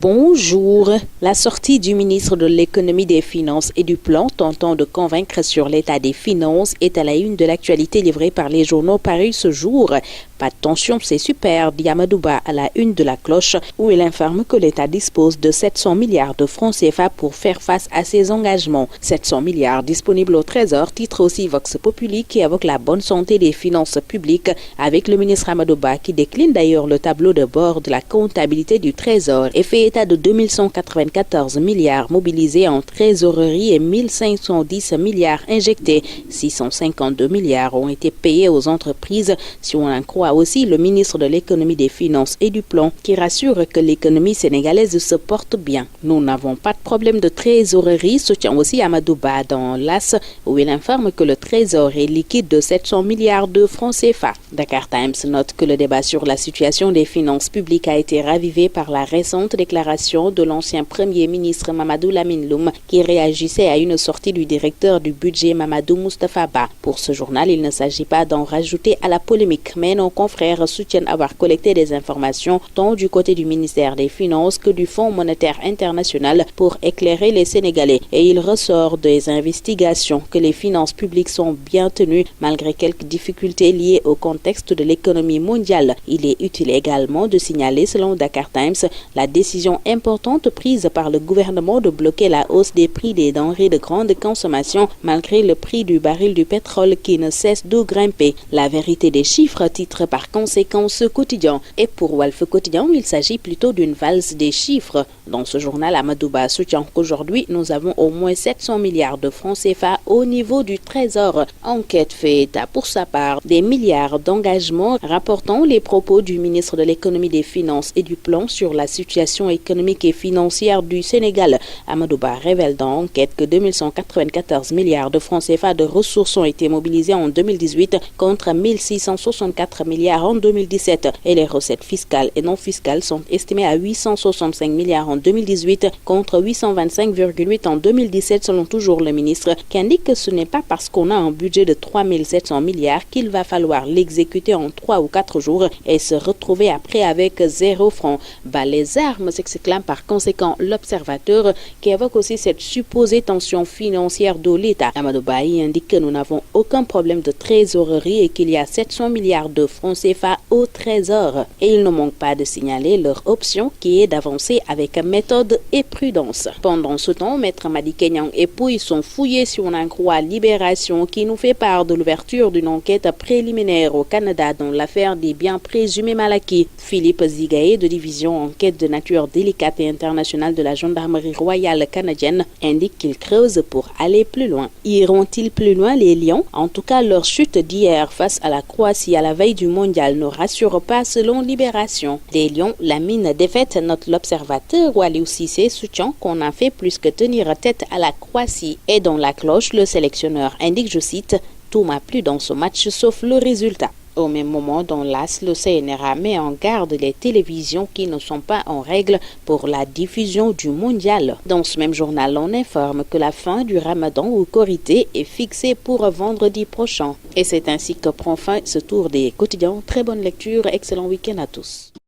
Bonjour. La sortie du ministre de l'Économie, des Finances et du Plan tentant de convaincre sur l'état des finances est à la une de l'actualité livrée par les journaux parus ce jour. Pas de tension, c'est super, dit Amadouba à la une de la Cloche, où il informe que l'État dispose de 700 milliards de francs CFA pour faire face à ses engagements. 700 milliards disponibles au Trésor, titre aussi Vox Populi qui évoque la bonne santé des finances publiques avec le ministre Amadouba qui décline d'ailleurs le tableau de bord de la comptabilité du Trésor et fait état de 2194 milliards mobilisés en trésorerie et 1510 milliards injectés. 652 milliards ont été payés aux entreprises, si on en croit aussi le ministre de l'Économie, des Finances et du Plan qui rassure que l'économie sénégalaise se porte bien. Nous n'avons pas de problème de trésorerie, soutient aussi Amadouba dans l'AS où il informe que le Trésor est liquide de 700 milliards de francs CFA. Dakar Times note que le débat sur la situation des finances publiques a été ravivé par la récente déclaration de l'ancien Premier ministre Mamadou Lamine Loum qui réagissait à une sortie du directeur du budget Mamadou Moustapha Ba. Pour ce journal, il ne s'agit pas d'en rajouter à la polémique, mais nos confrères soutiennent avoir collecté des informations tant du côté du ministère des Finances que du Fonds monétaire international pour éclairer les Sénégalais. Et il ressort des investigations que les finances publiques sont bien tenues malgré quelques difficultés liées au contexte de l'économie mondiale. Il est utile également de signaler, selon Dakar Times, la décision importante prise par le gouvernement de bloquer la hausse des prix des denrées de grande consommation malgré le prix du baril du pétrole qui ne cesse de grimper. La vérité des chiffres titre par conséquent ce quotidien. Et pour Walf Quotidien, il s'agit plutôt d'une valse des chiffres. Dans ce journal, Amadouba soutient qu'aujourd'hui, nous avons au moins 700 milliards de francs CFA au niveau du Trésor. Enquête fait état pour sa part des milliards d'engagements rapportant les propos du ministre de l'Économie, des Finances et du Plan sur la situation économique et financière du Sénégal. Amadouba révèle dans Enquête que 2194 milliards de francs CFA de ressources ont été mobilisés en 2018 contre 1664 milliards en 2017 et les recettes fiscales et non fiscales sont estimées à 865 milliards en 2018 contre 825,8 en 2017 selon toujours le ministre qui indique que ce n'est pas parce qu'on a un budget de 3700 milliards qu'il va falloir l'exécuter en 3 ou 4 jours et se retrouver après avec 0 francs. Bah, les armes s'exclame par conséquent l'observateur qui évoque aussi cette supposée tension financière de l'État. Amadouba indique que nous n'avons aucun problème de trésorerie et qu'il y a 700 milliards de francs CFA au Trésor. Et il ne manque pas de signaler leur option qui est d'avancer avec méthode et prudence. Pendant ce temps, Maître Madi Kenyang et Pouy sont fouillés si on en croit Libération qui nous fait part de l'ouverture d'une enquête préliminaire au Canada dans l'affaire des biens présumés mal acquis. Philippe Zigaé de division enquête de nature délicate et internationale de la gendarmerie royale canadienne indique qu'ils creusent pour aller plus loin. Iront-ils plus loin les Lions? En tout cas, leur chute d'hier face à la Croatie à la veille du mondial ne rassure pas selon Libération. Les Lions, la mine défaite, note l'observateur Waliou Cissé soutient qu'on a fait plus que tenir tête à la Croatie. Et dans la Cloche, le sélectionneur indique, je cite, « Tout m'a plu dans ce match sauf le résultat ». Au même moment, dans l'AS, le CNRA met en garde les télévisions qui ne sont pas en règle pour la diffusion du mondial. Dans ce même journal, on informe que la fin du Ramadan ou Korité est fixée pour vendredi prochain. Et c'est ainsi que prend fin ce tour des quotidiens. Très bonne lecture, excellent week-end à tous.